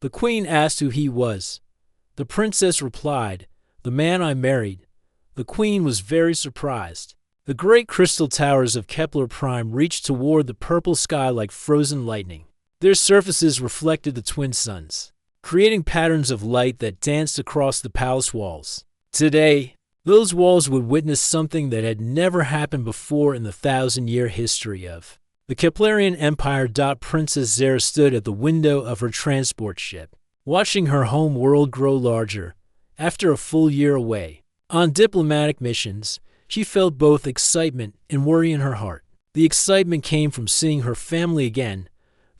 The queen asked who he was. The princess replied, "The man I married." The queen was very surprised. The great crystal towers of Kepler Prime reached toward the purple sky like frozen lightning. Their surfaces reflected the twin suns, creating patterns of light that danced across the palace walls. Today, those walls would witness something that had never happened before in the 1,000-year history of the Keplerian Empire. Princess Zara stood at the window of her transport ship, watching her home world grow larger. After a full year away on diplomatic missions, she felt both excitement and worry in her heart. The excitement came from seeing her family again.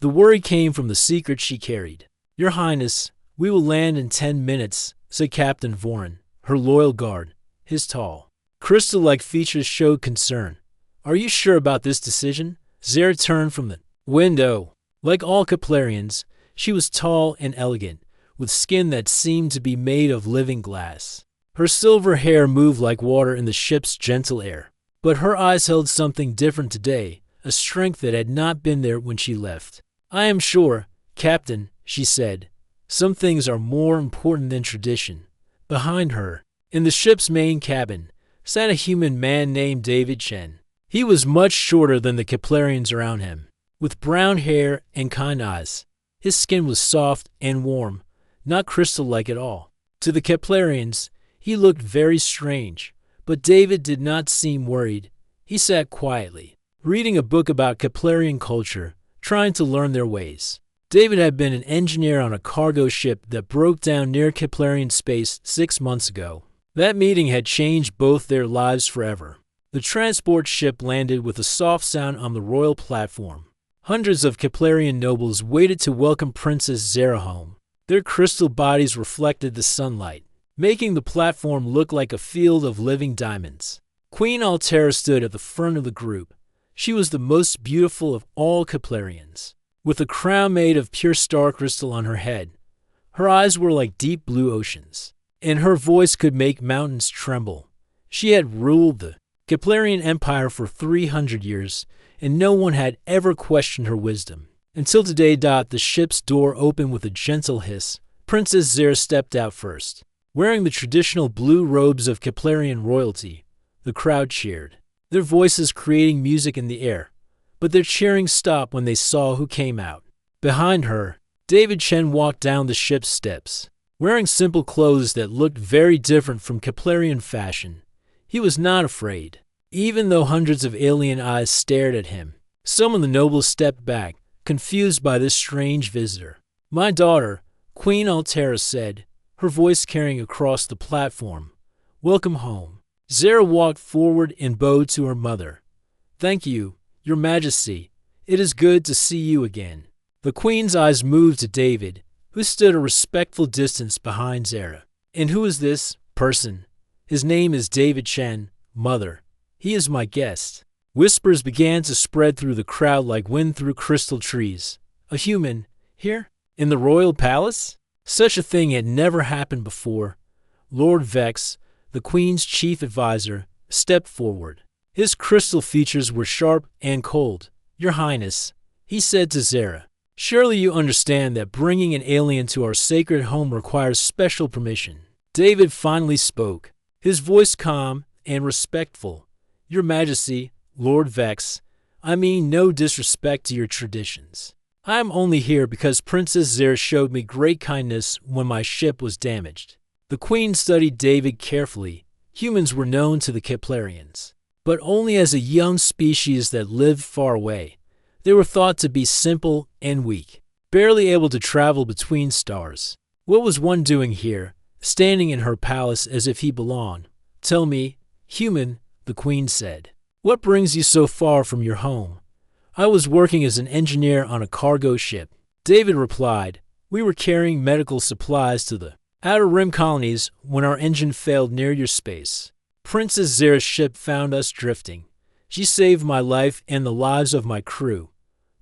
The worry came from the secret she carried. "Your Highness, we will land in 10 minutes, said Captain Voren, her loyal guard. His tall, crystal-like features showed concern. "Are you sure about this decision?" Zara turned from the window. Like all Keplerians, she was tall and elegant, with skin that seemed to be made of living glass. Her silver hair moved like water in the ship's gentle air. But her eyes held something different today, a strength that had not been there when she left. "I am sure, Captain," she said. "Some things are more important than tradition." Behind her, in the ship's main cabin, sat a human man named David Chen. He was much shorter than the Keplerians around him, with brown hair and kind eyes. His skin was soft and warm, not crystal-like at all. To the Keplerians, he looked very strange, but David did not seem worried. He sat quietly, reading a book about Keplerian culture, trying to learn their ways. David had been an engineer on a cargo ship that broke down near Keplerian space 6 months ago. That meeting had changed both their lives forever. The transport ship landed with a soft sound on the royal platform. Hundreds of Keplerian nobles waited to welcome Princess Zara home. Their crystal bodies reflected the sunlight, making the platform look like a field of living diamonds. Queen Altera stood at the front of the group. She was the most beautiful of all Keplerians, with a crown made of pure star crystal on her head. Her eyes were like deep blue oceans, and her voice could make mountains tremble. She had ruled the Keplerian Empire for 300 years, and no one had ever questioned her wisdom. Until today. The ship's door opened with a gentle hiss. Princess Zara stepped out first. Wearing the traditional blue robes of Keplerian royalty, the crowd cheered, their voices creating music in the air. But their cheering stopped when they saw who came out. Behind her, David Chen walked down the ship's steps, wearing simple clothes that looked very different from Keplerian fashion. He was not afraid, even though hundreds of alien eyes stared at him. Some of the nobles stepped back, confused by this strange visitor. "My daughter," Queen Altera said, her voice carrying across the platform. "Welcome home." Zara walked forward and bowed to her mother. "Thank you, Your Majesty. It is good to see you again." The queen's eyes moved to David, who stood a respectful distance behind Zara. "And who is this person?" "His name is David Chen, Mother. He is my guest." Whispers began to spread through the crowd like wind through crystal trees. A human, here? In the royal palace? Such a thing had never happened before. Lord Vex, the queen's chief advisor, stepped forward. His crystal features were sharp and cold. "Your Highness," he said to Zara, "surely you understand that bringing an alien to our sacred home requires special permission." David finally spoke, his voice calm and respectful. "Your Majesty, Lord Vex, I mean no disrespect to your traditions. I am only here because Princess Zara showed me great kindness when my ship was damaged." The queen studied David carefully. Humans were known to the Keplerians, but only as a young species that lived far away. They were thought to be simple and weak, barely able to travel between stars. What was one doing here, standing in her palace as if he belonged? "Tell me, human," the queen said, "what brings you so far from your home?" "I was working as an engineer on a cargo ship," David replied. "We were carrying medical supplies to the Outer Rim colonies when our engine failed near your space. Princess Zara's ship found us drifting. She saved my life and the lives of my crew."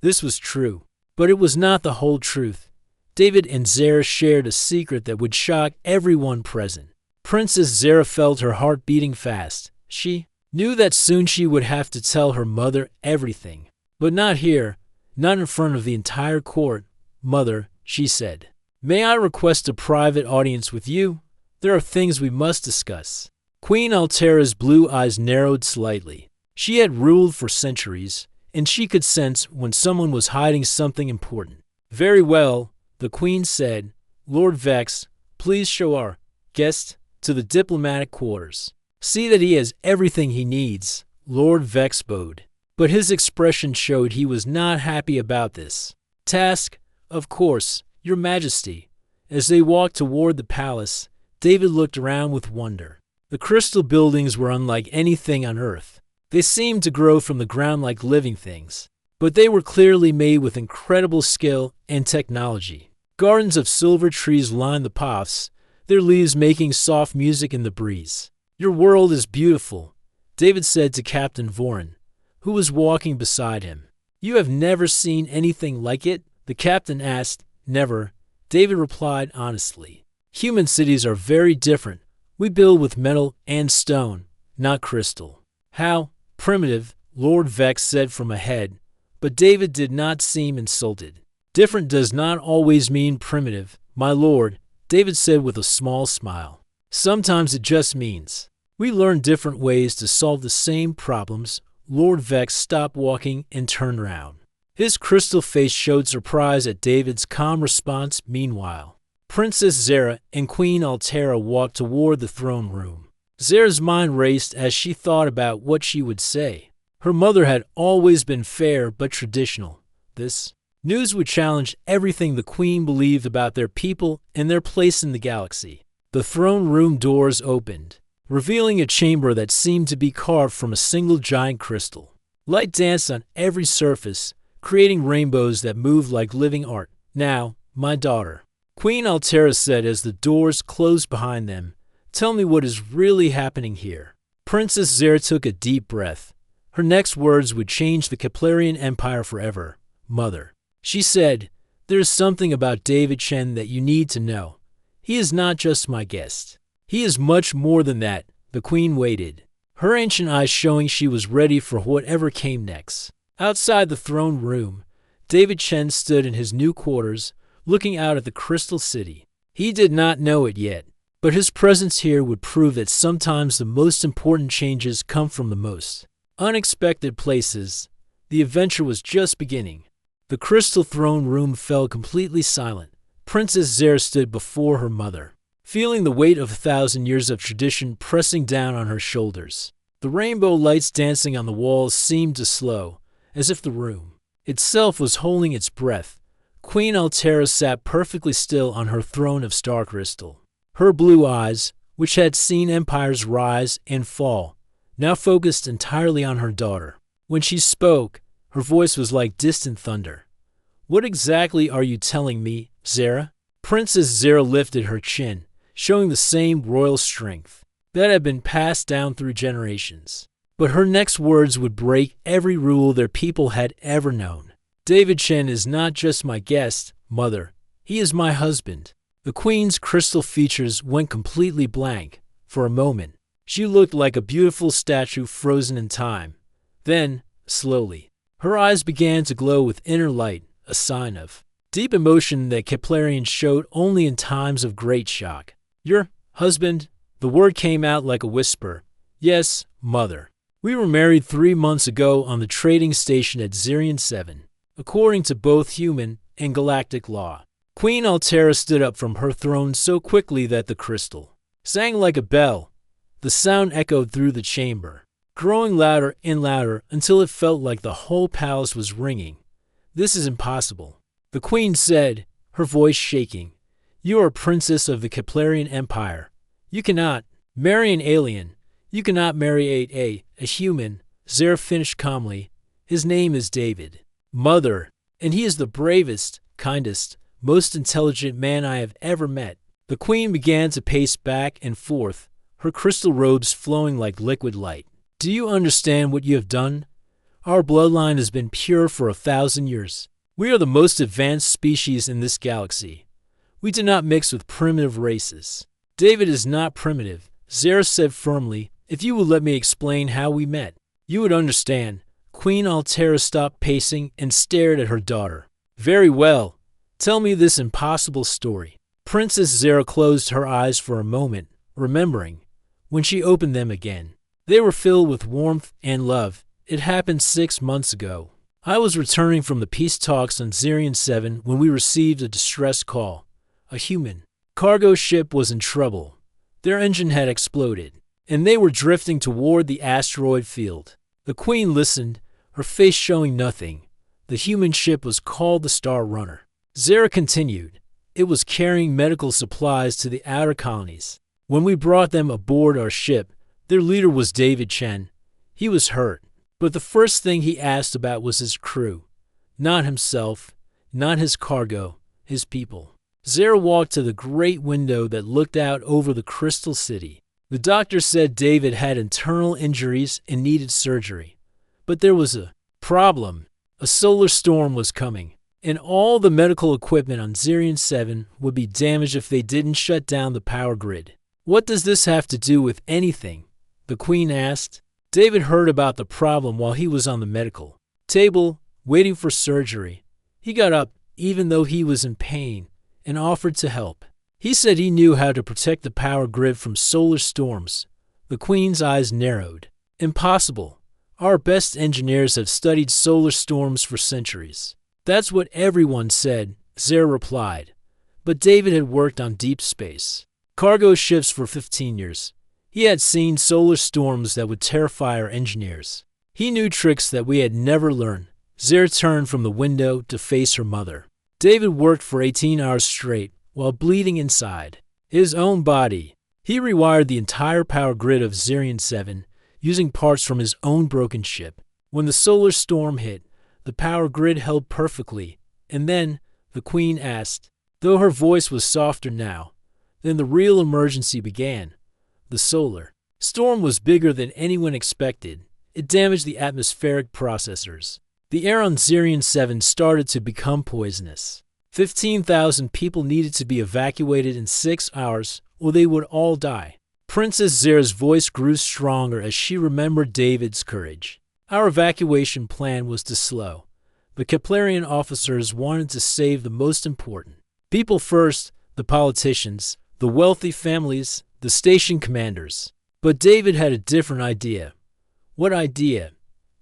This was true, but it was not the whole truth. David and Zara shared a secret that would shock everyone present. Princess Zara felt her heart beating fast. She knew that soon she would have to tell her mother everything. "But not here, not in front of the entire court. Mother," she said. May I request a private audience with you? There are things we must discuss. Queen Altera's blue eyes narrowed slightly. She had ruled for centuries, and she could sense when someone was hiding something important. Very well, the queen said. Lord Vex, please show our guest to the diplomatic quarters. See that he has everything he needs, Lord Vex bowed. But his expression showed he was not happy about this task. Of course, Your Majesty. As they walked toward the palace, David looked around with wonder. The crystal buildings were unlike anything on Earth. They seemed to grow from the ground like living things, but they were clearly made with incredible skill and technology. Gardens of silver trees lined the paths, their leaves making soft music in the breeze. Your world is beautiful, David said to Captain Vorin, who was walking beside him. You have never seen anything like it? The captain asked. Never, David replied honestly. Human cities are very different. We build with metal and stone, not crystal. How primitive, Lord Vex said from ahead, but David did not seem insulted. Different does not always mean primitive, my lord, David said with a small smile. Sometimes it just means we learn different ways to solve the same problems. Lord Vex stopped walking and turned around. His crystal face showed surprise at David's calm response. Meanwhile, Princess Zara and Queen Altera walked toward the throne room. Zara's mind raced as she thought about what she would say. Her mother had always been fair but traditional. This news would challenge everything the queen believed about their people and their place in the galaxy. The throne room doors opened, revealing a chamber that seemed to be carved from a single giant crystal. Light danced on every surface, creating rainbows that moved like living art. Now, my daughter, Queen Altera said as the doors closed behind them, tell me what is really happening here. Princess Zara took a deep breath. Her next words would change the Keplerian Empire forever. Mother, she said, there is something about David Chen that you need to know. He is not just my guest. He is much more than that. The queen waited, her ancient eyes showing she was ready for whatever came next. Outside the throne room, David Chen stood in his new quarters, looking out at the Crystal City. He did not know it yet, but his presence here would prove that sometimes the most important changes come from the most unexpected places. The adventure was just beginning. The crystal throne room fell completely silent. Princess Zara stood before her mother, feeling the weight of 1,000 years of tradition pressing down on her shoulders. The rainbow lights dancing on the walls seemed to slow, as if the room itself was holding its breath. Queen Altera sat perfectly still on her throne of star crystal. Her blue eyes, which had seen empires rise and fall, now focused entirely on her daughter. When she spoke, her voice was like distant thunder. What exactly are you telling me, Zara? Princess Zara lifted her chin, showing the same royal strength that had been passed down through generations. But her next words would break every rule their people had ever known. David Chen is not just my guest, mother. He is my husband. The queen's crystal features went completely blank. For a moment, she looked like a beautiful statue frozen in time. Then, slowly, her eyes began to glow with inner light, a sign of deep emotion that Keplerians showed only in times of great shock. Your husband? The word came out like a whisper. Yes, mother. We were married 3 months ago on the trading station at Zirion 7, according to both human and galactic law. Queen Altera stood up from her throne so quickly that the crystal sang like a bell. The sound echoed through the chamber, growing louder and louder until it felt like the whole palace was ringing. This is impossible, the queen said, her voice shaking. You are a princess of the Keplerian Empire. You cannot marry an alien. You cannot marry a human, Zara finished calmly. His name is David, mother, and he is the bravest, kindest, most intelligent man I have ever met. The queen began to pace back and forth, her crystal robes flowing like liquid light. Do you understand what you have done? Our bloodline has been pure for 1,000 years. We are the most advanced species in this galaxy. We do not mix with primitive races. David is not primitive, Zara said firmly. If you would let me explain how we met, you would understand. Queen Altera stopped pacing and stared at her daughter. Very well, Tell me this impossible story." Princess Zara closed her eyes for a moment, remembering. When she opened them again, they were filled with warmth and love. "It happened 6 months ago. I was returning from the peace talks on Zirian 7 when we received a distress call. A human cargo ship was in trouble. Their engine had exploded, and they were drifting toward the asteroid field. The Queen listened, her face showing nothing. The human ship was called the Star Runner." Zara continued. "It was carrying medical supplies to the outer colonies. When we brought them aboard our ship, their leader was David Chen. He was hurt, but the first thing he asked about was his crew. Not himself, not his cargo, his people." Zara walked to the great window that looked out over the Crystal City. The doctor said David had internal injuries and needed surgery. But there was a problem. A solar storm was coming, and all the medical equipment on Zirian 7 would be damaged if they didn't shut down the power grid. "What does this have to do with anything?" the Queen asked. David heard about the problem while he was on the medical table, waiting for surgery. He got up, even though he was in pain, and offered to help. He said he knew how to protect the power grid from solar storms. The Queen's eyes narrowed. "Impossible. Our best engineers have studied solar storms for centuries." "That's what everyone said," Zara replied. But David had worked on deep space cargo ships for 15 years. He had seen solar storms that would terrify our engineers. He knew tricks that we had never learned. Zara turned from the window to face her mother. David worked for 18 hours straight while bleeding inside his own body. He rewired the entire power grid of Zirian 7 using parts from his own broken ship. When the solar storm hit, the power grid held perfectly, and then, the Queen asked, though her voice was softer now, then the real emergency began. The solar storm was bigger than anyone expected. It damaged the atmospheric processors. The air on Zirian 7 started to become poisonous. 15,000 people needed to be evacuated in 6 hours, or they would all die. Princess Zara's voice grew stronger as she remembered David's courage. "Our evacuation plan was to slow. The Keplerian officers wanted to save the most important people first, the politicians, the wealthy families, the station commanders. But David had a different idea." "What idea?"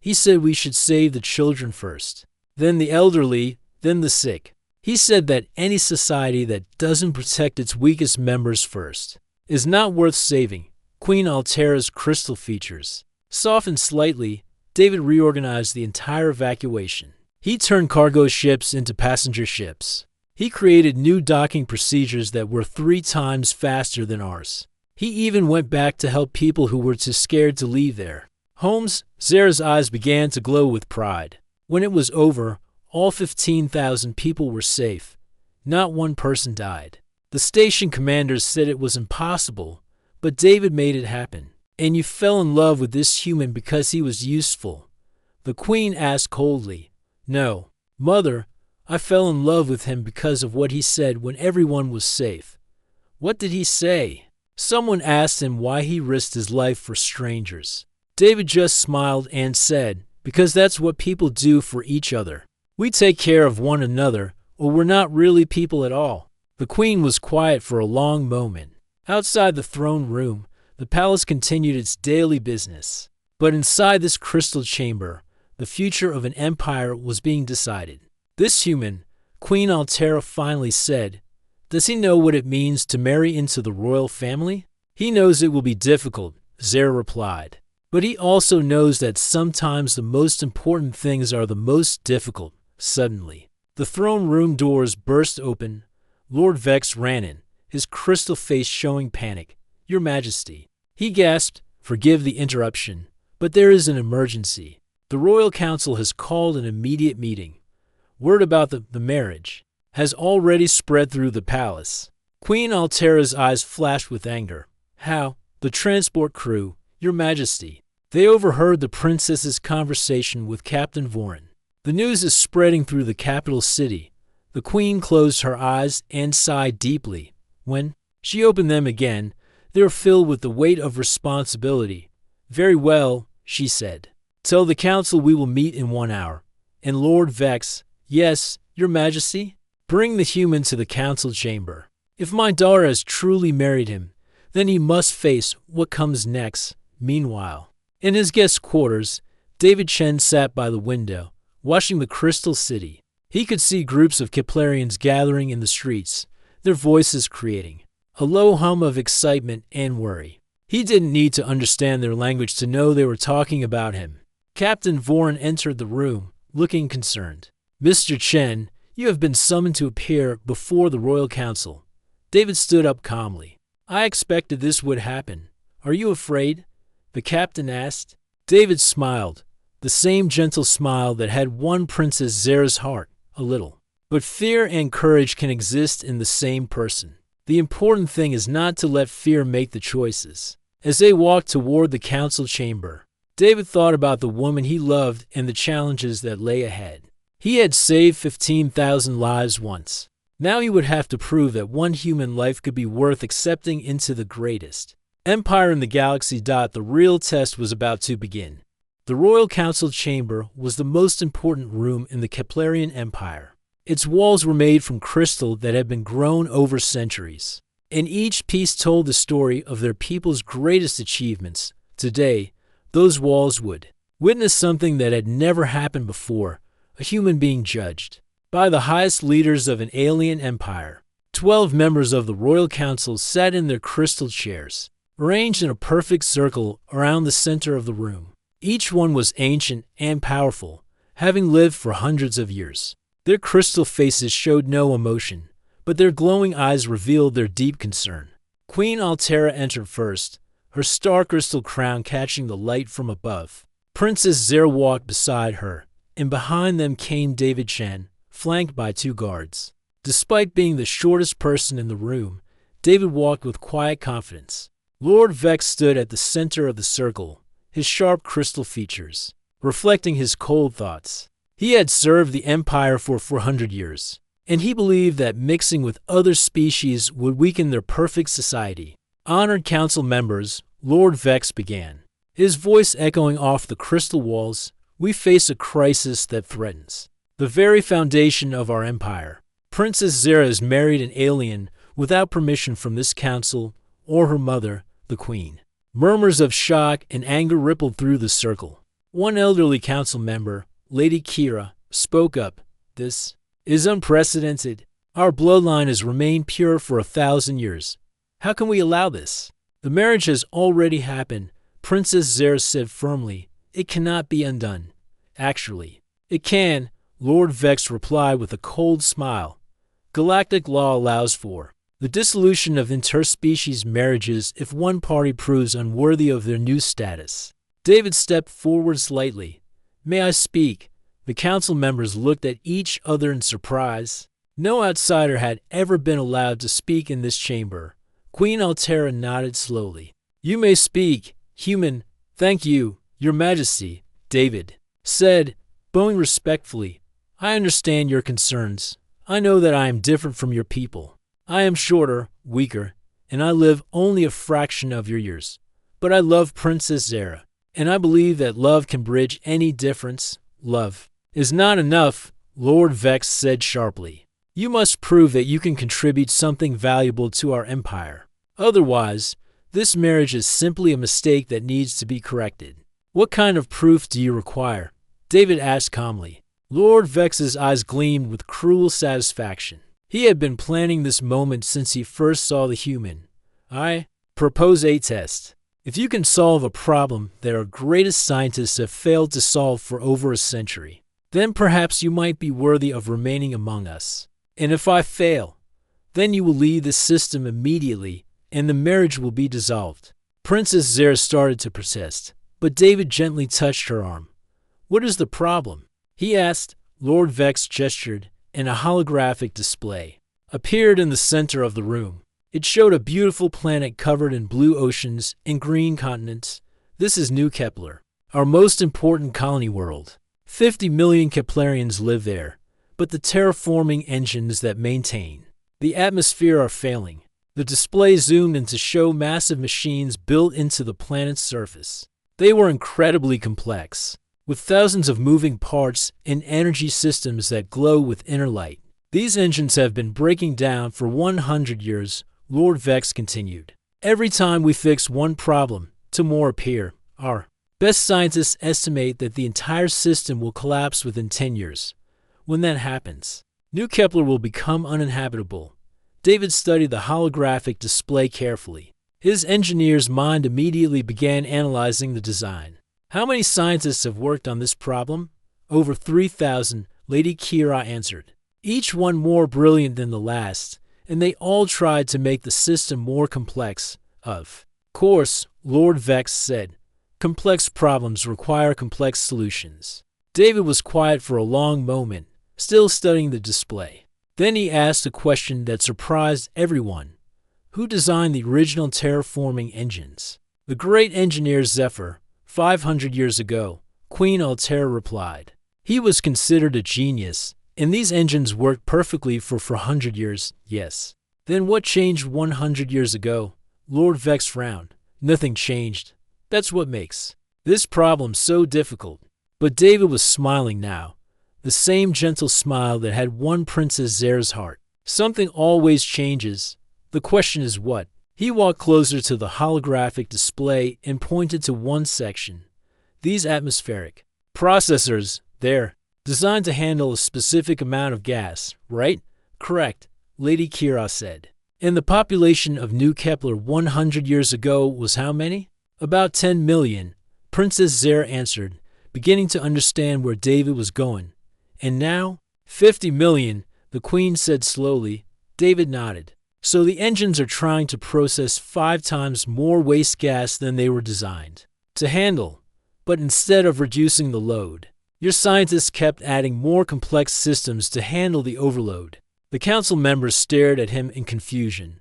"He said we should save the children first, then the elderly, then the sick. He said that any society that doesn't protect its weakest members first is not worth saving." Queen Altera's crystal features softened slightly. David reorganized the entire evacuation. He turned cargo ships into passenger ships. He created new docking procedures that were 3 times faster than ours. He even went back to help people who were too scared to leave their homes. Zara's eyes began to glow with pride. When it was over, all 15,000 people were safe. Not one person died. The station commanders said it was impossible, but David made it happen. "And you fell in love with this human because he was useful?" the Queen asked coldly. "No, Mother, I fell in love with him because of what he said when everyone was safe." "What did he say?" Someone asked him why he risked his life for strangers. David just smiled and said, "Because that's what people do for each other. We take care of one another, or we're not really people at all." The Queen was quiet for a long moment. Outside the throne room, the palace continued its daily business. But inside this crystal chamber, the future of an empire was being decided. "This human," Queen Altera finally said, "does he know what it means to marry into the royal family?" "He knows it will be difficult," Zara replied. "But he also knows that sometimes the most important things are the most difficult." Suddenly, the throne room doors burst open. Lord Vex ran in, his crystal face showing panic. "Your Majesty." He gasped, "Forgive the interruption, but there is an emergency. The Royal Council has called an immediate meeting. Word about the marriage has already spread through the palace." Queen Altera's eyes flashed with anger. "How?" "The transport crew, Your Majesty. They overheard the princess's conversation with Captain Vorin. The news is spreading through the capital city." The Queen closed her eyes and sighed deeply. When she opened them again, they were filled with the weight of responsibility. "Very well," she said. "Tell the council we will meet in 1 hour." And Lord Vex, "Yes, Your Majesty?" Bring the human to the council chamber. If my daughter has truly married him, then he must face what comes next. Meanwhile, in his guest quarters, David Chen sat by the window, watching the Crystal City. He could see groups of Keplerians gathering in the streets, their voices creating a low hum of excitement and worry. He didn't need to understand their language to know they were talking about him. Captain Voran entered the room, looking concerned. Mr. Chen, you have been summoned to appear before the Royal Council. David stood up calmly. I expected this would happen. Are you afraid? The captain asked. David smiled, the same gentle smile that had won Princess Zara's heart a little. But fear and courage can exist in the same person. The important thing is not to let fear make the choices. As they walked toward the council chamber, David thought about the woman he loved and the challenges that lay ahead. He had saved 15,000 lives once. Now he would have to prove that one human life could be worth accepting into the greatest empire in the galaxy. The real test was about to begin. The Royal Council Chamber was the most important room in the Keplerian Empire. Its walls were made from crystal that had been grown over centuries, and each piece told the story of their people's greatest achievements. Today, those walls would witness something that had never happened before, a human being judged by the highest leaders of an alien empire. 12 members of the Royal Council sat in their crystal chairs, arranged in a perfect circle around the center of the room. Each one was ancient and powerful, having lived for hundreds of years. Their crystal faces showed no emotion, but their glowing eyes revealed their deep concern. Queen Altera entered first, her star crystal crown catching the light from above. Princess Zara walked beside her, and behind them came David Chen, flanked by 2 guards. Despite being the shortest person in the room, David walked with quiet confidence. Lord Vex stood at the center of the circle, his sharp crystal features reflecting his cold thoughts. He had served the Empire for 400 years, and he believed that mixing with other species would weaken their perfect society. Honored council members, Lord Vex began, his voice echoing off the crystal walls. We face a crisis that threatens the very foundation of our empire. Princess Zara is married an alien without permission from this council or her mother, the queen. Murmurs of shock and anger rippled through the circle. One elderly council member, Lady Kira, spoke up. This is unprecedented. Our bloodline has remained pure for 1,000 years. How can we allow this? The marriage has already happened, Princess Zara said firmly. It cannot be undone. Actually, it can, Lord Vex replied with a cold smile. Galactic law allows for the dissolution of interspecies marriages if one party proves unworthy of their new status. David stepped forward slightly. May I speak? The council members looked at each other in surprise. No outsider had ever been allowed to speak in this chamber. Queen Altera nodded slowly. You may speak, human. Thank you, Your Majesty, David said, bowing respectfully. I understand your concerns. I know that I am different from your people. I am shorter, weaker, and I live only a fraction of your years. But I love Princess Zara, and I believe that love can bridge any difference. Love is not enough, Lord Vex said sharply. You must prove that you can contribute something valuable to our empire. Otherwise, this marriage is simply a mistake that needs to be corrected. What kind of proof do you require? David asked calmly. Lord Vex's eyes gleamed with cruel satisfaction. He had been planning this moment since he first saw the human. I propose a test. If you can solve a problem that our greatest scientists have failed to solve for over a century, then perhaps you might be worthy of remaining among us. And if I fail, then you will leave the system immediately and the marriage will be dissolved. Princess Zara started to protest, but David gently touched her arm. What is the problem? He asked. Lord Vex gestured, and a holographic display appeared in the center of the room. It showed a beautiful planet covered in blue oceans and green continents. This is New Kepler, our most important colony world. 50 million Keplerians live there, but the terraforming engines that maintain the atmosphere are failing. The display zoomed in to show massive machines built into the planet's surface. They were incredibly complex, with thousands of moving parts and energy systems that glow with inner light. These engines have been breaking down for 100 years, Lord Vex continued. Every time we fix one problem, two more appear. Our best scientists estimate that the entire system will collapse within 10 years. When that happens, New Kepler will become uninhabitable. David studied the holographic display carefully. His engineer's mind immediately began analyzing the design. How many scientists have worked on this problem? Over 3,000, Lady Kira answered. Each one more brilliant than the last, and they all tried to make the system more complex. Of course, Lord Vex said, complex problems require complex solutions. David was quiet for a long moment, still studying the display. Then he asked a question that surprised everyone. Who designed the original terraforming engines? The great engineer Zephyr, 500 years ago, Queen Altera replied. He was considered a genius, and these engines worked perfectly for 400 years, yes. Then what changed 100 years ago? Lord Vex frowned. Nothing changed. That's what makes this problem so difficult. But David was smiling now, the same gentle smile that had won Princess Zera's heart. Something always changes. The question is what? He walked closer to the holographic display and pointed to one section. These atmospheric processors, they're designed to handle a specific amount of gas, right? Correct, Lady Kira said. And the population of New Kepler 100 years ago was how many? About 10 million, Princess Zera answered, beginning to understand where David was going. And now? 50 million, the Queen said slowly. David nodded. So the engines are trying to process 5 times more waste gas than they were designed to handle. But instead of reducing the load, your scientists kept adding more complex systems to handle the overload. The council members stared at him in confusion.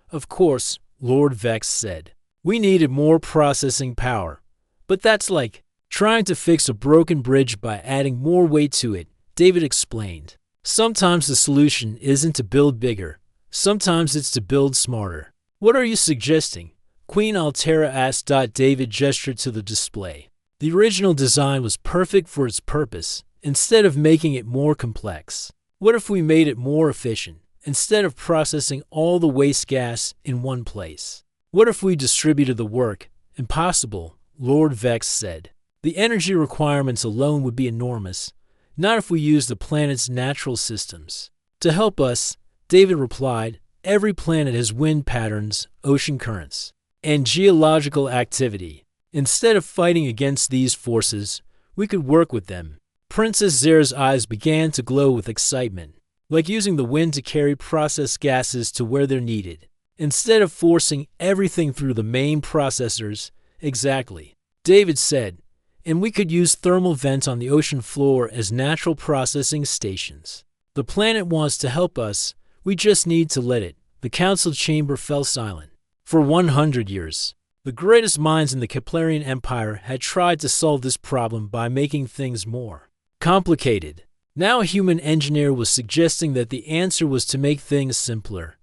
Of course, Lord Vex said. We needed more processing power. But that's like trying to fix a broken bridge by adding more weight to it, David explained. Sometimes the solution isn't to build bigger. Sometimes it's to build smarter. What are you suggesting? Queen Altera asked. David gestured to the display. The original design was perfect for its purpose, instead of making it more complex. What if we made it more efficient, instead of processing all the waste gas in one place? What if we distributed the work? Impossible, Lord Vex said. The energy requirements alone would be enormous, not if we used the planet's natural systems. To help us, David replied, every planet has wind patterns, ocean currents, and geological activity. Instead of fighting against these forces, we could work with them. Princess Zera's eyes began to glow with excitement, like using the wind to carry processed gases to where they're needed, instead of forcing everything through the main processors. Exactly, David said, and we could use thermal vents on the ocean floor as natural processing stations. The planet wants to help us, we just need to let it. The council chamber fell silent. For 100 years, the greatest minds in the Keplerian Empire had tried to solve this problem by making things more complicated. Now a human engineer was suggesting that the answer was to make things simpler.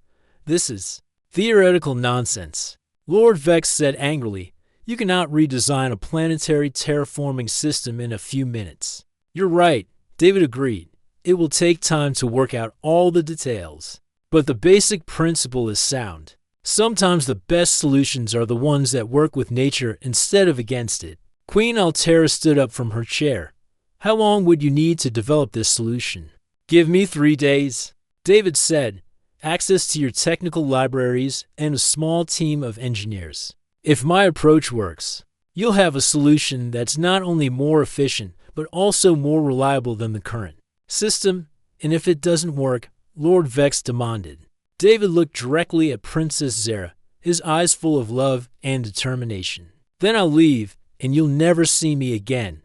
This is theoretical nonsense. Lord Vex said angrily, you cannot redesign a planetary terraforming system in a few minutes. You're right, David agreed. It will take time to work out all the details. But the basic principle is sound. Sometimes the best solutions are the ones that work with nature instead of against it. Queen Altera stood up from her chair. How long would you need to develop this solution? Give me 3 days, David said. Access to your technical libraries and a small team of engineers. If my approach works, you'll have a solution that's not only more efficient, but also more reliable than the current system. And if it doesn't work, Lord Vex demanded. David looked directly at Princess Zera, his eyes full of love and determination. Then I'll leave, and you'll never see me again.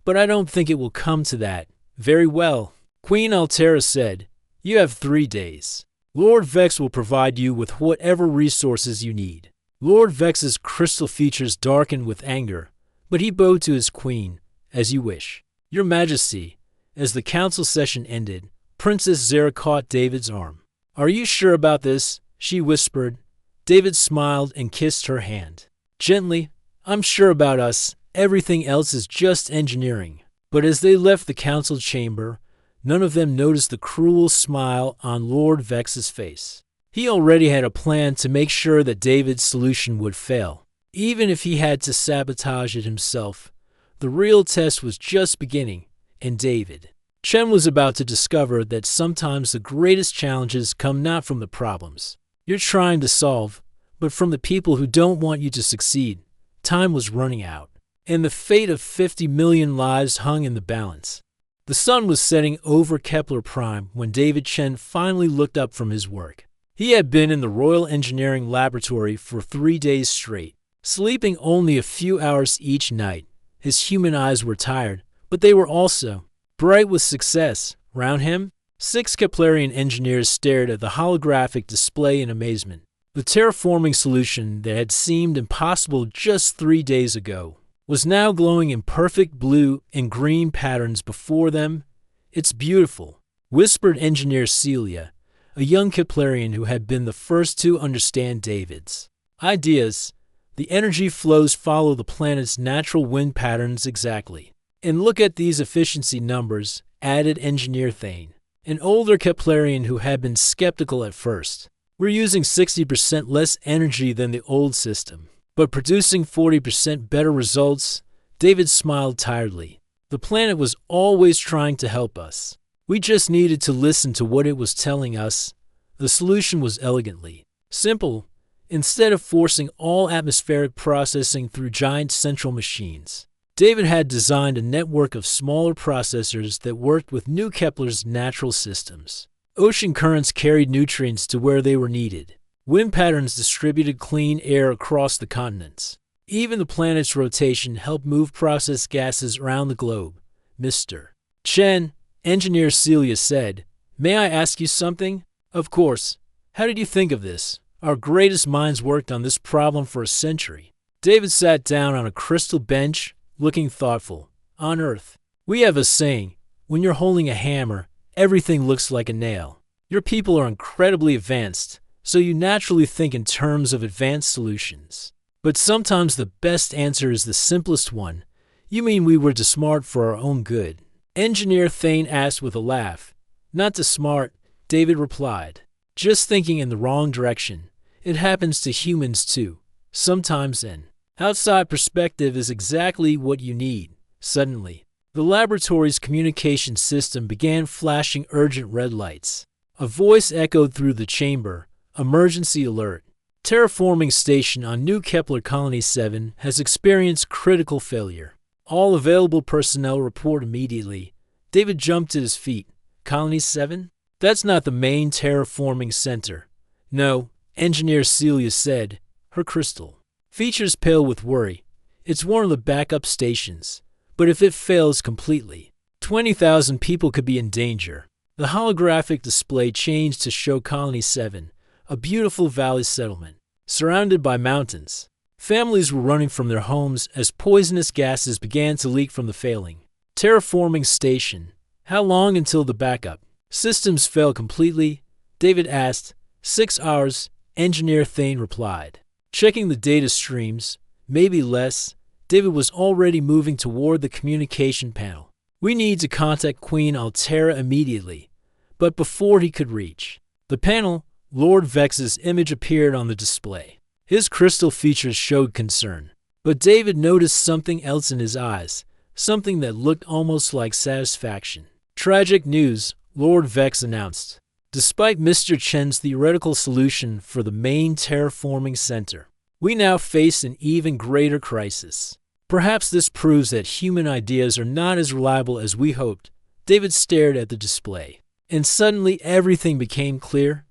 But I don't think it will come to that. Very well, Queen Altera said. You have 3 days. Lord Vex will provide you with whatever resources you need. Lord Vex's crystal features darkened with anger, but he bowed to his queen. As you wish. Your Majesty. As the council session ended, Princess Zera caught David's arm. Are you sure about this? She whispered. David smiled and kissed her hand. Gently, I'm sure about us. Everything else is just engineering. But as they left the council chamber, none of them noticed the cruel smile on Lord Vex's face. He already had a plan to make sure that David's solution would fail, even if he had to sabotage it himself. The real test was just beginning, and David Chen was about to discover that sometimes the greatest challenges come not from the problems you're trying to solve, but from the people who don't want you to succeed. Time was running out, and the fate of 50 million lives hung in the balance. The sun was setting over Kepler Prime when David Chen finally looked up from his work. He had been in the Royal Engineering Laboratory for 3 days straight, sleeping only a few hours each night. His human eyes were tired, but they were also bright with success. Round him, 6 Keplerian engineers stared at the holographic display in amazement. The terraforming solution that had seemed impossible just 3 days ago was now glowing in perfect blue and green patterns before them. "It's beautiful," whispered Engineer Celia, a young Keplerian who had been the first to understand David's ideas. "The energy flows follow the planet's natural wind patterns exactly. And look at these efficiency numbers," added Engineer Thane, an older Keplerian who had been skeptical at first. "We're using 60% less energy than the old system, but producing 40% better results." David smiled tiredly. The planet was always trying to help us. We just needed to listen to what it was telling us. The solution was elegantly simple. Instead of forcing all atmospheric processing through giant central machines, David had designed a network of smaller processors that worked with New Kepler's natural systems. Ocean currents carried nutrients to where they were needed. Wind patterns distributed clean air across the continents. Even the planet's rotation helped move processed gases around the globe. "Mr. Chen," Engineer Celia said, "may I ask you something?" "Of course. How did you think of this? Our greatest minds worked on this problem for a century." David sat down on a crystal bench, looking thoughtful. "On Earth, we have a saying, when you're holding a hammer, everything looks like a nail. Your people are incredibly advanced, so you naturally think in terms of advanced solutions. But sometimes the best answer is the simplest one. You mean we were too smart for our own good?" Engineer Thane asked with a laugh. "Not too smart," David replied. "Just thinking in the wrong direction. It happens to humans too. Sometimes an outside perspective is exactly what you need." Suddenly, the laboratory's communication system began flashing urgent red lights. A voice echoed through the chamber. "Emergency alert. Terraforming station on New Kepler Colony 7 has experienced critical failure. All available personnel report immediately." David jumped to his feet. "Colony 7? That's not the main terraforming center." "No," Engineer Celia said, her crystal features pale with worry. "It's one of the backup stations. But if it fails completely, 20,000 people could be in danger." The holographic display changed to show Colony 7, a beautiful valley settlement, surrounded by mountains. Families were running from their homes as poisonous gases began to leak from the failing terraforming station. "How long until the backup systems fail completely?" David asked. 6 hours, Engineer Thane replied. Checking the data streams, "Maybe less." David was already moving toward the communication panel. "We need to contact Queen Altera immediately." But before he could reach the panel, Lord Vex's image appeared on the display. His crystal features showed concern. But David noticed something else in his eyes, something that looked almost like satisfaction. "Tragic news," Lord Vex announced. "Despite Mr. Chen's theoretical solution for the main terraforming center, we now face an even greater crisis. Perhaps this proves that human ideas are not as reliable as we hoped." David stared at the display, and suddenly everything became clear.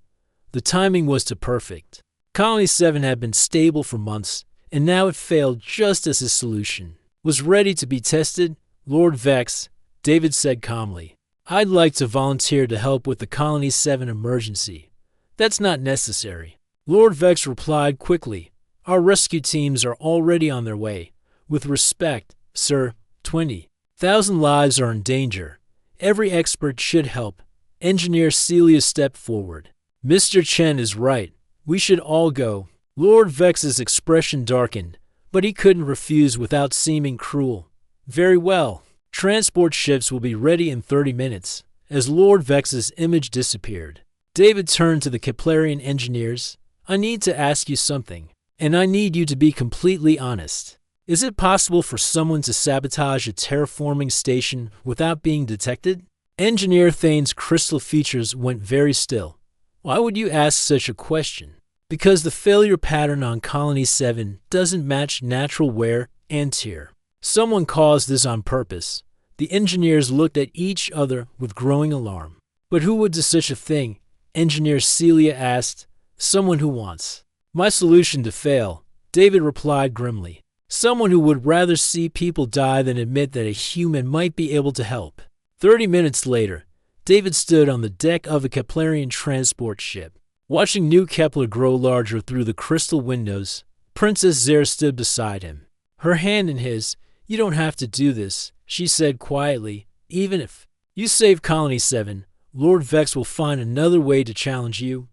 The timing was too perfect. Colony 7 had been stable for months, and now it failed just as his solution was ready to be tested. "Lord Vex," David said calmly, "I'd like to volunteer to help with the Colony 7 emergency." "That's not necessary," Lord Vex replied quickly. "Our rescue teams are already on their way." "With respect, sir, 20,000 lives are in danger. Every expert should help." Engineer Celia stepped forward. "Mr. Chen is right. We should all go." Lord Vex's expression darkened, but he couldn't refuse without seeming cruel. "Very well. Transport ships will be ready in 30 minutes. as Lord Vex's image disappeared. David turned to the Keplerian engineers. I need to ask you something, and I need you to be completely honest. Is it possible for someone to sabotage a terraforming station without being detected? Engineer Thane's crystal features went very still. Why would you ask such a question? Because the failure pattern on Colony 7 doesn't match natural wear and tear. Someone caused this on purpose. The engineers looked at each other with growing alarm. But who would do such a thing? Engineer Celia asked. Someone who wants. My solution to fail, David replied grimly. Someone who would rather see people die than admit that a human might be able to help. 30 minutes later, David stood on the deck of a Keplerian transport ship. Watching New Kepler grow larger through the crystal windows, Princess Zera stood beside him. Her hand in his. You don't have to do this, she said quietly. Even if you save Colony 7, Lord Vex will find another way to challenge you.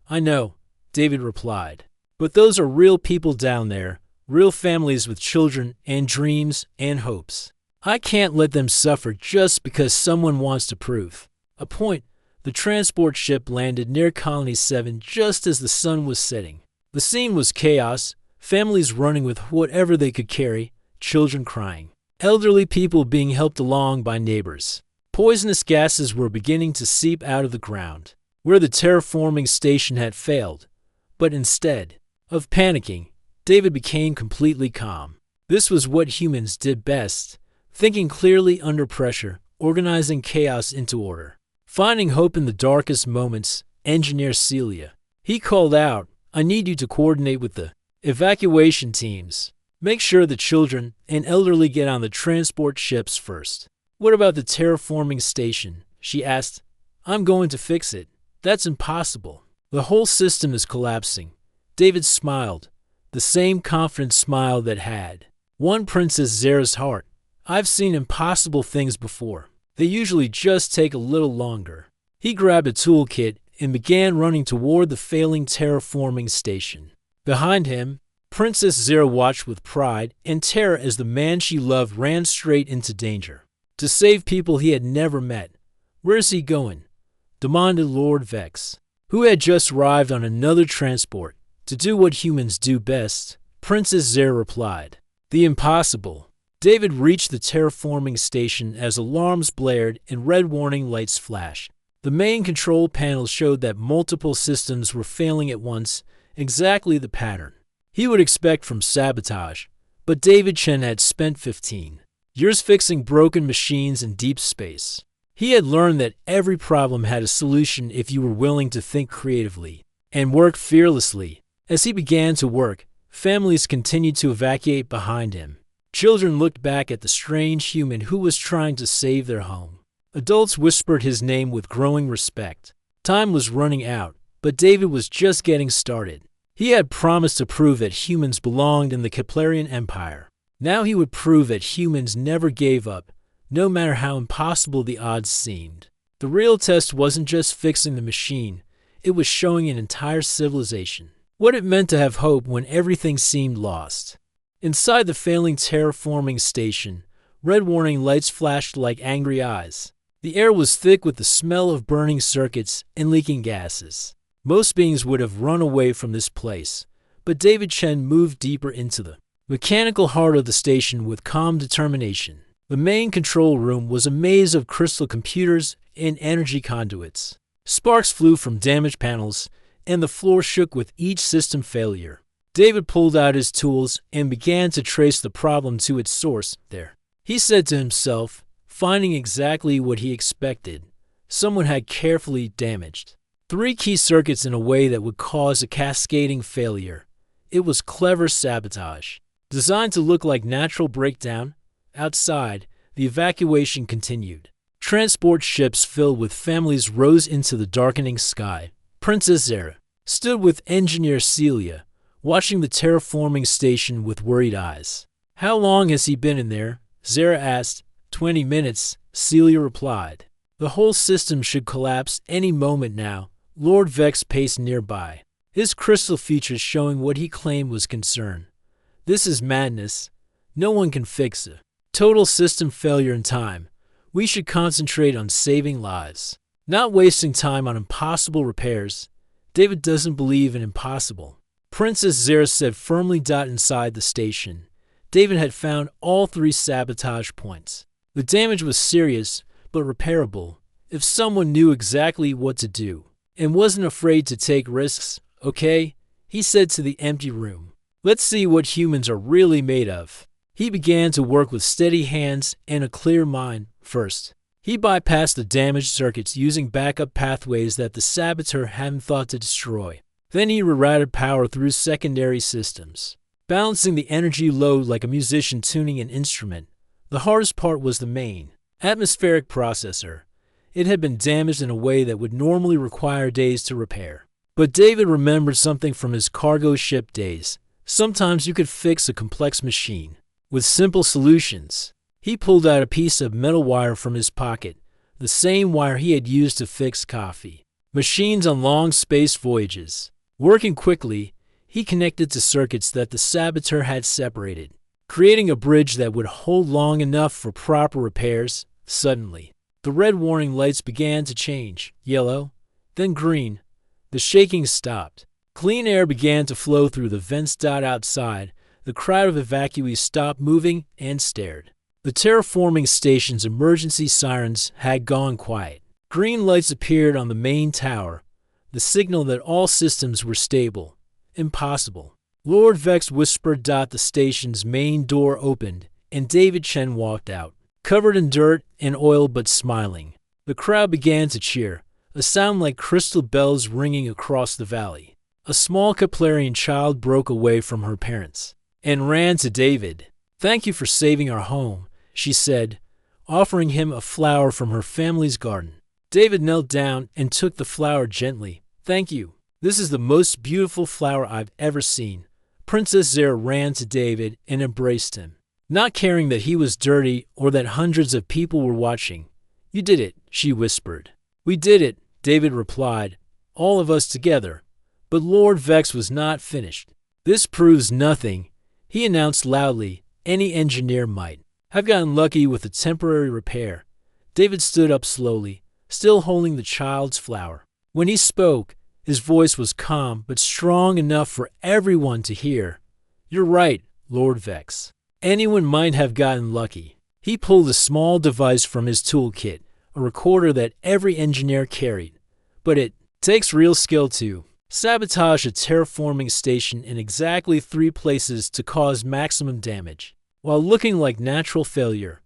I know, David replied. But those are real people down there, real families with children and dreams and hopes. I can't let them suffer just because someone wants to prove a point. The transport ship landed near Colony 7 just as the sun was setting. The scene was chaos, families running with whatever they could carry, children crying, elderly people being helped along by neighbors. Poisonous gases were beginning to seep out of the ground, where the terraforming station had failed. But instead of panicking, David became completely calm. This was what humans did best, thinking clearly under pressure, organizing chaos into order. Finding hope in the darkest moments, Engineer Celia. He called out, I need you to coordinate with the evacuation teams. Make sure the children and elderly get on the transport ships first. What about the terraforming station? She asked. I'm going to fix it. That's impossible. The whole system is collapsing. David smiled, the same confident smile that had won Princess Zera's heart. I've seen impossible things before. They usually just take a little longer. He grabbed a toolkit and began running toward the failing terraforming station. Behind him, Princess Zera watched with pride and terror as the man she loved ran straight into danger. To save people he had never met. Where's he going? Demanded Lord Vex, who had just arrived on another transport. To do what humans do best, Princess Zera replied. The impossible. David reached the terraforming station as alarms blared and red warning lights flashed. The main control panel showed that multiple systems were failing at once, exactly the pattern he would expect from sabotage. But David Chen had spent 15 years fixing broken machines in deep space. He had learned that every problem had a solution if you were willing to think creatively and work fearlessly. As he began to work, families continued to evacuate behind him. Children looked back at the strange human who was trying to save their home. Adults whispered his name with growing respect. Time was running out, but David was just getting started. He had promised to prove that humans belonged in the Keplerian Empire. Now he would prove that humans never gave up, no matter how impossible the odds seemed. The real test wasn't just fixing the machine, it was showing an entire civilization what it meant to have hope when everything seemed lost. Inside the failing terraforming station, red warning lights flashed like angry eyes. The air was thick with the smell of burning circuits and leaking gases. Most beings would have run away from this place, but David Chen moved deeper into the mechanical heart of the station with calm determination. The main control room was a maze of crystal computers and energy conduits. Sparks flew from damaged panels, and the floor shook with each system failure. David pulled out his tools and began to trace the problem to its source. There, he said to himself, finding exactly what he expected. Someone had carefully damaged 3 key circuits in a way that would cause a cascading failure. It was clever sabotage, designed to look like natural breakdown. Outside, the evacuation continued. Transport ships filled with families rose into the darkening sky. Princess Zera stood with Engineer Celia, watching the terraforming station with worried eyes. How long has he been in there? Zera asked. 20 minutes, Celia replied. The whole system should collapse any moment now. Lord Vex paced nearby, his crystal features showing what he claimed was concern. This is madness. No one can fix it. Total system failure in time. We should concentrate on saving lives, not wasting time on impossible repairs. David doesn't believe in impossible. Princess Zara said firmly. Inside the station, David had found all 3 sabotage points. The damage was serious, but repairable, if someone knew exactly what to do and wasn't afraid to take risks. Okay, he said to the empty room. Let's see what humans are really made of. He began to work with steady hands and a clear mind. First, he bypassed the damaged circuits using backup pathways that the saboteur hadn't thought to destroy. Then he rerouted power through secondary systems, balancing the energy load like a musician tuning an instrument. The hardest part was the main, atmospheric processor. It had been damaged in a way that would normally require days to repair. But David remembered something from his cargo ship days. Sometimes you could fix a complex machine with simple solutions. He pulled out a piece of metal wire from his pocket, the same wire he had used to fix Scifi machines on long space voyages. Working quickly, he connected to circuits that the saboteur had separated, creating a bridge that would hold long enough for proper repairs. Suddenly, the red warning lights began to change, yellow, then green. The shaking stopped. Clean air began to flow through the vents. Outside, the crowd of evacuees stopped moving and stared. The terraforming station's emergency sirens had gone quiet. Green lights appeared on the main tower, the signal that all systems were stable. Impossible. Lord Vex whispered. The station's main door opened, and David Chen walked out, covered in dirt and oil but smiling. The crowd began to cheer, a sound like crystal bells ringing across the valley. A small Keplerian child broke away from her parents and ran to David. Thank you for saving our home, she said, offering him a flower from her family's garden. David knelt down and took the flower gently. Thank you. This is the most beautiful flower I've ever seen. Princess Zara ran to David and embraced him, not caring that he was dirty or that hundreds of people were watching. You did it, she whispered. We did it, David replied, all of us together. But Lord Vex was not finished. This proves nothing, he announced loudly. Any engineer might have gotten lucky with a temporary repair. David stood up slowly, still holding the child's flower. When he spoke, his voice was calm but strong enough for everyone to hear. You're right, Lord Vex. Anyone might have gotten lucky. He pulled a small device from his toolkit, a recorder that every engineer carried. But it takes real skill to sabotage a terraforming station in exactly 3 places to cause maximum damage, while looking like natural failure.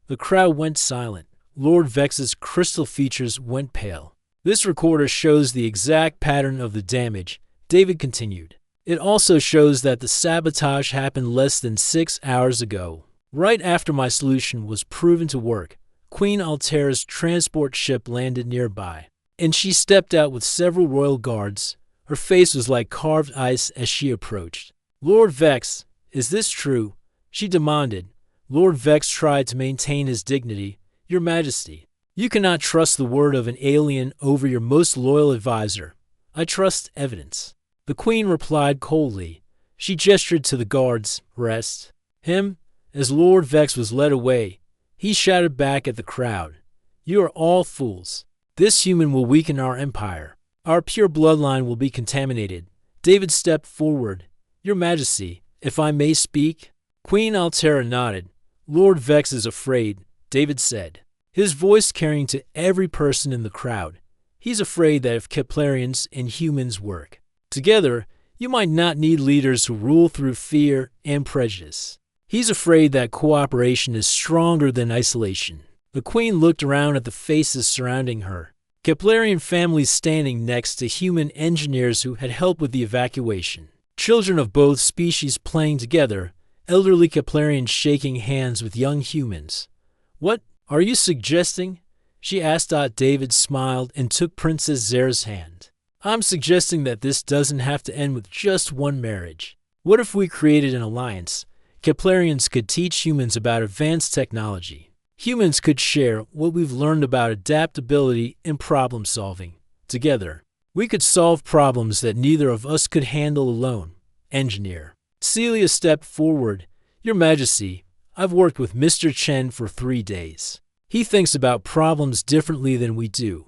The crowd went silent. Lord Vex's crystal features went pale. This recorder shows the exact pattern of the damage, David continued. It also shows that the sabotage happened less than 6 hours ago, right after my solution was proven to work. Queen Altera's transport ship landed nearby, and she stepped out with several royal guards. Her face was like carved ice as she approached. Lord Vex, is this true? She demanded. Lord Vex tried to maintain his dignity. Your Majesty, you cannot trust the word of an alien over your most loyal advisor. I trust evidence. The Queen replied coldly. She gestured to the guards. Rest. Him? As Lord Vex was led away, he shouted back at the crowd. You are all fools. This human will weaken our empire. Our pure bloodline will be contaminated. David stepped forward. Your Majesty, if I may speak? Queen Altera nodded. Lord Vex is afraid, David said, his voice carrying to every person in the crowd. He's afraid that if Keplerians and humans work together, you might not need leaders who rule through fear and prejudice. He's afraid that cooperation is stronger than isolation. The Queen looked around at the faces surrounding her. Keplerian families standing next to human engineers who had helped with the evacuation. Children of both species playing together, elderly Keplerians shaking hands with young humans. What are you suggesting? She asked. David smiled and took Princess Zara's hand. I'm suggesting that this doesn't have to end with just one marriage. What if we created an alliance? Keplerians could teach humans about advanced technology. Humans could share what we've learned about adaptability and problem solving. Together, we could solve problems that neither of us could handle alone. Engineer Celia stepped forward. Your Majesty, I've worked with Mr. Chen for 3 days. He thinks about problems differently than we do.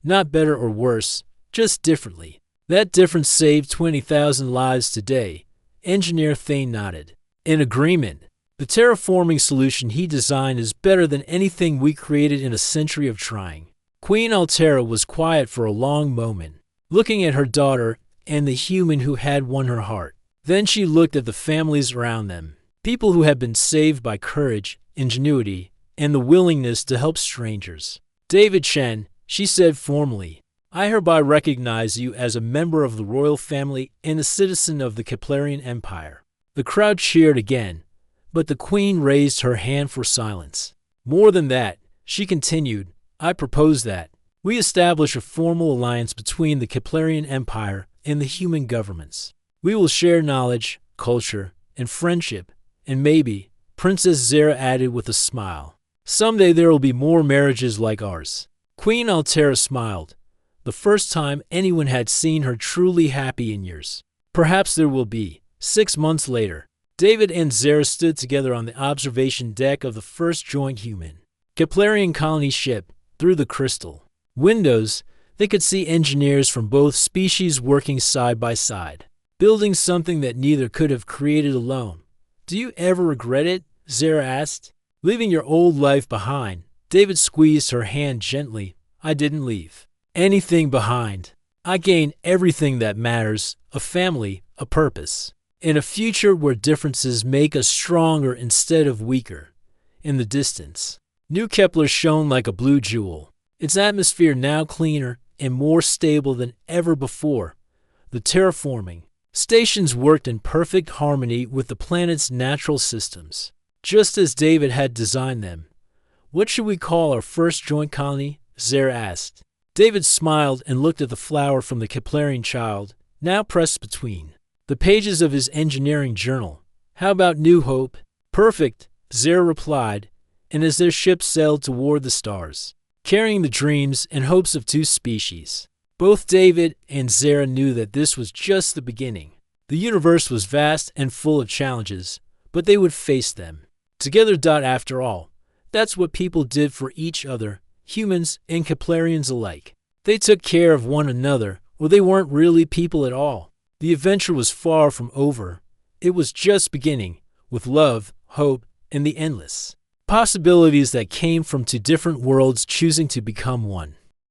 Not better or worse, just differently. That difference saved 20,000 lives today. Engineer Thane nodded. In agreement. The terraforming solution he designed is better than anything we created in a century of trying. Queen Altera was quiet for a long moment, looking at her daughter and the human who had won her heart. Then she looked at the families around them, people who had been saved by courage, ingenuity, and the willingness to help strangers. David Chen, she said formally, I hereby recognize you as a member of the royal family and a citizen of the Keplerian Empire. The crowd cheered again, but the queen raised her hand for silence. More than that, she continued, I propose that we establish a formal alliance between the Keplerian Empire and the human governments. We will share knowledge, culture, and friendship, and maybe, Princess Zera added with a smile, someday there will be more marriages like ours. Queen Altera smiled, the first time anyone had seen her truly happy in years. Perhaps there will be. 6 months later, David and Zera stood together on the observation deck of the first joint human Keplerian colony ship. Through the crystal windows, they could see engineers from both species working side by side, building something that neither could have created alone. Do you ever regret it? Zera asked. Leaving your old life behind. David squeezed her hand gently. I didn't leave anything behind. I gained everything that matters, a family, a purpose. In a future where differences make us stronger instead of weaker. In the distance, New Kepler shone like a blue jewel, its atmosphere now cleaner and more stable than ever before. The terraforming stations worked in perfect harmony with the planet's natural systems, just as David had designed them. What should we call our first joint colony? Zera asked. David smiled and looked at the flower from the Keplerian child, now pressed between the pages of his engineering journal. How about New Hope? Perfect, Zera replied, and as their ship sailed toward the stars, carrying the dreams and hopes of 2 species, both David and Zera knew that this was just the beginning. The universe was vast and full of challenges, but they would face them together. After all, that's what people did for each other, humans and Keplerians alike. They took care of one another, or they weren't really people at all. The adventure was far from over. It was just beginning, with love, hope, and the endless possibilities that came from 2 different worlds choosing to become one.